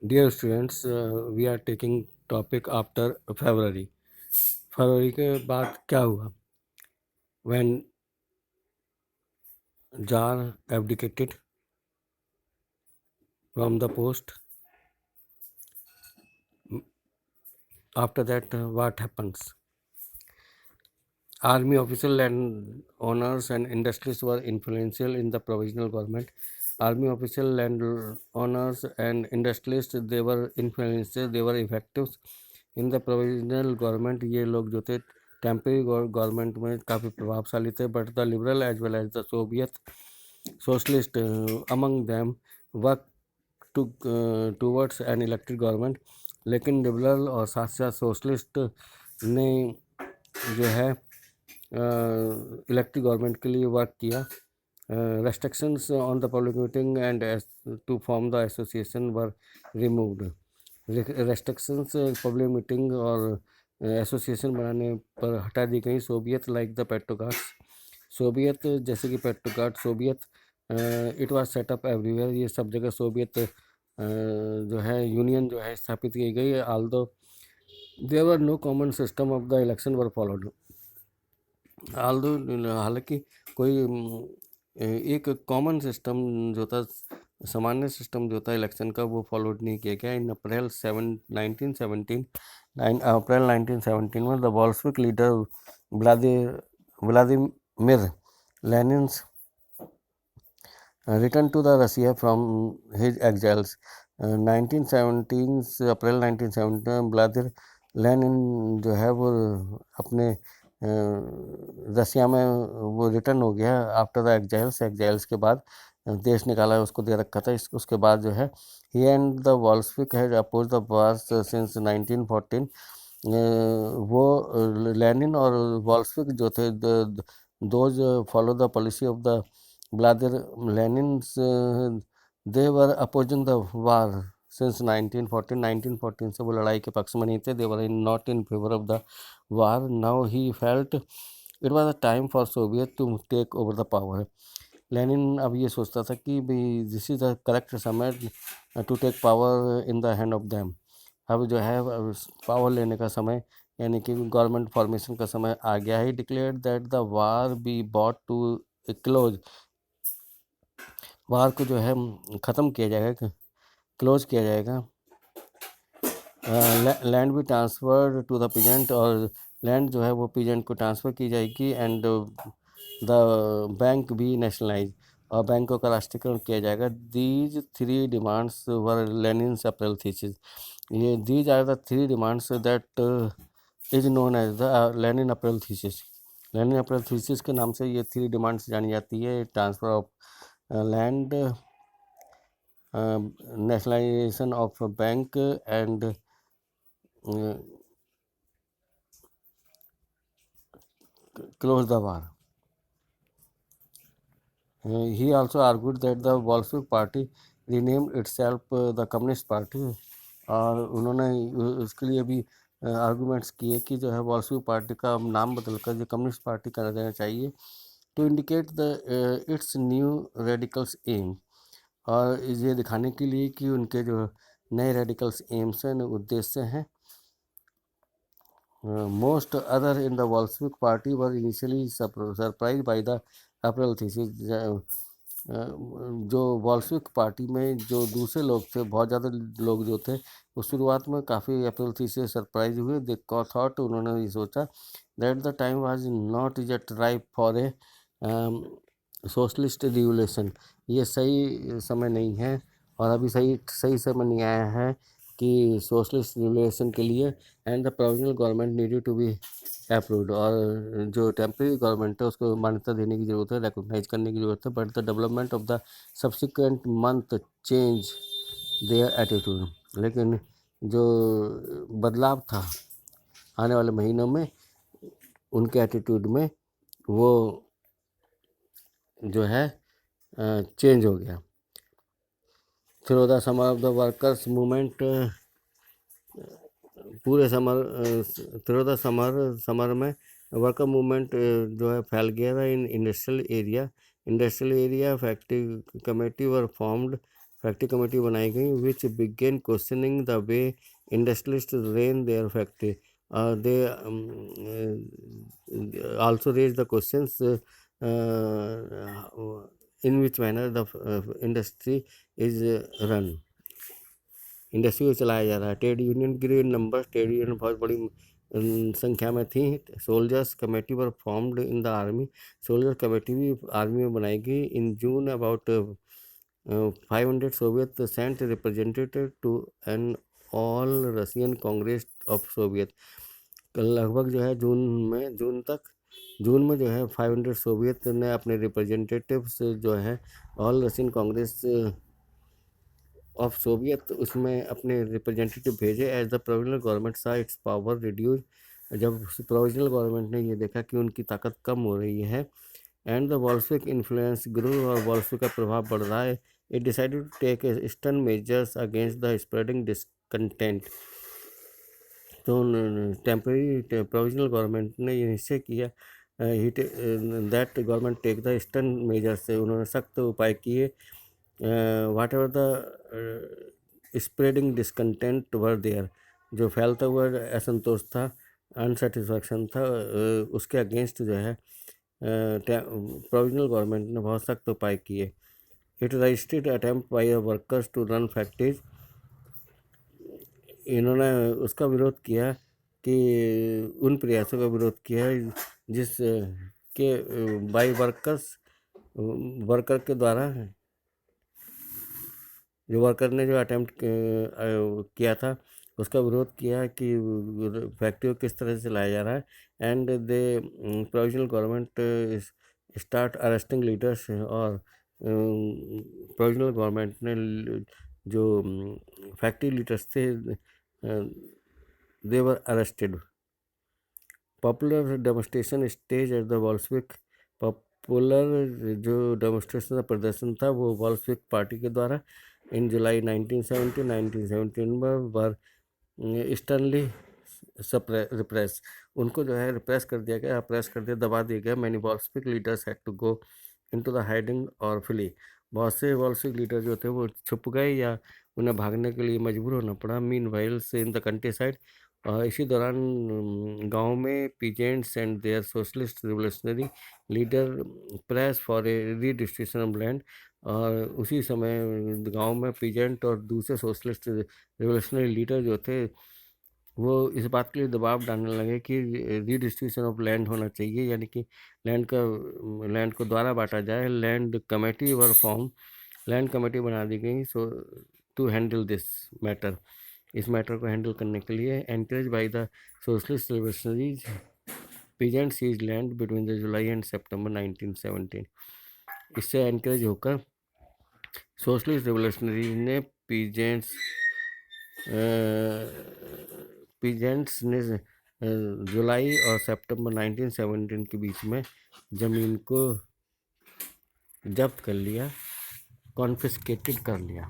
Dear students, we are taking topic after February. फरवरी के बाद क्या हुआ? When tsar abdicated from the post, after that what happens? Army official, landowners and industrialists were influential in the provisional government. Army official, landowners and industrialists, they were influential, they were effective in the provisional government. ये लोग जो थे temporary government में काफ़ी प्रभावशाली थे. But the liberal as well as the socialist among them work towards an elected government. लेकिन liberal और साथ साथ सोशलिस्ट ने जो है इलेक्टेड गवर्नमेंट के लिए वर्क किया. Restrictions on the public meeting and to form the association were removed. Restrictions public meeting और एसोसिएशन बनाने पर हटा दी गई. Soviet like the Petrograds, Soviet जैसे कि Petrograd Soviet, it was set up everywhere. ये सब जगह सोवियत जो है यूनियन जो है स्थापित की गई. Although there were no common system of the election were followed. हालांकि कोई एक कॉमन सिस्टम जो था, सामान्य सिस्टम जो था इलेक्शन का, वो फॉलोड नहीं किया गया. इन अप्रैल 1917 में the Bolshevik leader Vladimir Lenin return to the Russia from his exiles. 1917 April 1917 Vladimir Lenin जो है वो अपने रसिया में वो रिटर्न हो गया आफ्टर द एग्जाइल्स के बाद. देश निकाला उसको दे रखा था. उसके बाद जो है he and the Bolshevik had oppose the war since 1914. वो लेनिन और बोल्शेविक जो थे, those follow the policy of the Vladimir Lenin, they were opposing the war since 1914. 1914 से वो लड़ाई के पक्ष में नहीं थे. They were not in favour of the war. Now he felt it was a time for Soviet to take over the power. Lenin अब ये सोचता था कि भाई दिस इज द करेक्ट समय to take power in the hand of them. अब जो है पावर लेने का समय, यानी कि गवर्नमेंट फॉर्मेशन का समय आ गया है. Declare that the war be brought to a close. War को जो है ख़त्म किया जाएगा, क्लोज किया जाएगा. लैंड भी ट्रांसफर टू द पीजेंट, और लैंड जो है वो पीजेंट को ट्रांसफ़र की जाएगी. एंड द बैंक भी नेशनलाइज, और बैंकों का राष्ट्रीयकरण किया जाएगा. These 3 demands were Lenin's April thesis. ये these are the 3 demands that is known as the Lenin April thesis. Lenin April thesis के नाम से ये 3 डिमांड्स जानी जाती है. Transfer of land, nationalisation of bank and close the war. He also argued that the Bolshevik party renamed itself the Communist Party. और उन्होंने उसके लिए भी आर्गूमेंट्स किए कि जो है बोल्शेविक पार्टी का नाम बदलकर जो कम्युनिस्ट पार्टी कर देना चाहिए, to indicate the its new radicals aim. और ये दिखाने के लिए कि उनके जो नए रेडिकल्स एम्स हैं, उद्देश्य हैं. Most other in the Bolshevik party were initially surprised by the April thesis. जो बोल्शेविक पार्टी में जो दूसरे लोग थे, बहुत ज़्यादा लोग जो थे, वो शुरुआत में काफ़ी अप्रैल थी से सरप्राइज हुए. दे थॉट, उन्होंने ये सोचा that the time was not yet ripe for a socialist revolution. ये सही समय नहीं है, और अभी सही समय नहीं आया है कि सोशलिस्ट रिवोल्यूशन के लिए. And the provisional government needed to be approved. और जो टेम्प्रेरी गवर्नमेंट है उसको मान्यता देने की ज़रूरत है, रिकॉग्नाइज करने की ज़रूरत है. But the development of the subsequent month change their attitude. लेकिन जो बदलाव था आने वाले महीनों में, उनके एटीट्यूड में वो जो है चेंज हो गया. Through the summer of the workers movement, पूरे थ्रू द समर में वर्कर मूवमेंट जो है फैल गया था in industrial area. Factory committee were formed factory committee बनाई गई which began questioning the way industrialist ran their factory. They also raise the questions in which manner the industry is run. Industry को चलाया जा रहा है। Trade union की number, trade union बहुत बड़ी संख्या में थी। Soldiers committee were formed in the army. Soldiers committee भी आर्मी में बनाई गई। In June about 500 Soviet sent representative to an All Russian Congress of Soviet. लगभग जो है जून में जो है 500 सोवियत ने अपने रिप्रेजेंटेटिव्स जो है all Russian Congress of Soviet उसमें अपने रिप्रेजेंटेटिव भेजे। एज द प्रोविजनल गवर्नमेंट सा इट्स पावर रिड्यूज। जब प्रोविजनल गवर्नमेंट ने ये देखा कि उनकी ताकत कम हो रही है, and the Bolshevik influence grew, और वॉल्शविक का प्रभाव बढ़ रहा है, it decided to take stern measures against the spreading discontent. तो टेम्पररी प्रोविजनल गवर्नमेंट ने ये निश्चय किया that government take the stern measures से उन्होंने सख्त उपाय किए। Whatever the spreading discontent were there, जो फैलता हुआ असंतोष था, अनसेटिस्फैक्शन था, उसके अगेंस्ट जो है प्रोविजनल गवर्नमेंट ने बहुत सख्त उपाय किए। It registered attempt by workers to run factories. इन्होंने उसका विरोध किया कि उन प्रयासों का विरोध किया जिस के बाय वर्कर के द्वारा, जो वर्कर ने जो अटेम्प्ट किया था उसका विरोध किया कि फैक्ट्री को किस तरह से चलाया जा रहा है। And they provisional government start arresting leaders, और प्रोविजनल गवर्नमेंट ने जो फैक्ट्री लीडर्स थे they were arrested. Popular demonstration stage at the Bolshevik. Popular जो डेमोस्ट्रेशन प्रदर्शन था वो वॉल्शविक पार्टी के द्वारा इन जुलाई 1917 में वर स्टर्नली रिप्रेस, उनको जो है रिप्रेस कर दिया गया, अप्रेस कर दिया, दबा दिया गया। Many Bolshevik leaders had to go into the hiding और फ्ली। बहुत से वॉल्शविक लीडर जो थे वो छुप गए या उन्हें भागने के लिए मजबूर होना पड़ा। मीन वाइल से इन द कंट्री साइड, इसी दौरान गांव में peasants and their socialist revolutionary leader press for a redistribution of land. और उसी समय गांव में पीजेंट और दूसरे सोशलिस्ट रिवोल्यूशनरी लीडर जो थे वो इस बात के लिए दबाव डालने लगे कि रीडिस्ट्रीब्यूशन ऑफ लैंड होना चाहिए, यानी कि लैंड को द्वारा बांटा जाए। Land committee were form, land committee बना दी गई so to handle this matter, इस मैटर को हैंडल करने के लिए। Encourage by the socialist revolutionaries, peasant seize land between the July and September 1917। इससे एनकरेज होकर सोशलिस्ट रिवोल्यूशनरी ने पीजेंट्स ने जुलाई और सितंबर 1917 के बीच में ज़मीन को जब्त कर लिया, कॉन्फिस्केटेड कर लिया।